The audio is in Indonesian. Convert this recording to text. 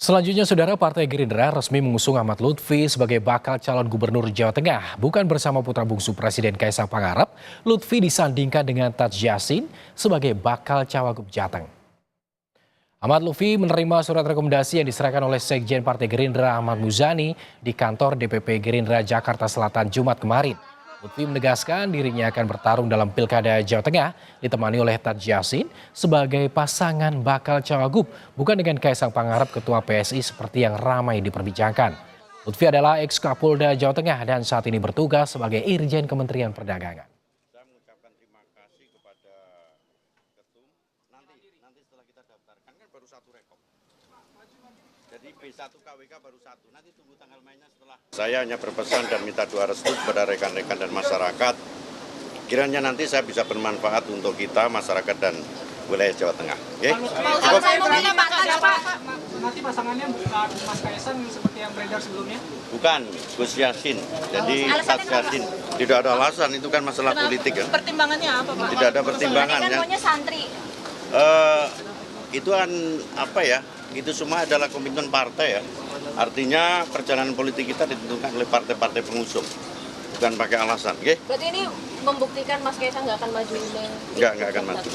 Selanjutnya, Saudara, Partai Gerindra resmi mengusung Ahmad Lutfi sebagai bakal calon gubernur Jawa Tengah. Bukan bersama putra bungsu Presiden Kaisang Pangarep, Lutfi disandingkan dengan Taj Yassin sebagai bakal cawagup Jateng. Ahmad Lutfi menerima surat rekomendasi yang diserahkan oleh Sekjen Partai Gerindra Ahmad Muzani di kantor DPP Gerindra Jakarta Selatan Jumat kemarin. Lutfi menegaskan dirinya akan bertarung dalam Pilkada Jawa Tengah ditemani oleh Taj Yassin sebagai pasangan bakal cawagup, bukan dengan Kaisang Pangarep ketua PSI seperti yang ramai diperbincangkan. Lutfi adalah ex-Kapolda Jawa Tengah dan saat ini bertugas sebagai Irjen Kementerian Perdagangan. Saya mengucapkan terima kasih kepada Ketum. Nanti setelah kita daftarkan kan baru satu rekop. Jadi B1 KWK baru satu. Nanti tunggu tanggal mainnya setelah. Saya hanya berpesan dan minta doa restu kepada rekan-rekan dan masyarakat. Kiranya nanti saya bisa bermanfaat untuk kita, masyarakat dan wilayah Jawa Tengah. Oke? Nanti pasangannya bukan Mas Kaisang seperti yang beredar sebelumnya? Bukan, Gus Yassin. Jadi Taj Yassin. Tidak ada alasan, itu kan masalah politik ya. Pertimbangannya apa, Pak? Tidak ada pertimbangan. Kan maunya santri. Itu kan apa ya? Itu semua adalah komitmen partai ya. Artinya perjalanan politik kita ditentukan oleh partai-partai pengusung, bukan pakai alasan. Okay? Berarti ini membuktikan Mas Kaisang nggak akan maju? Nggak akan maju.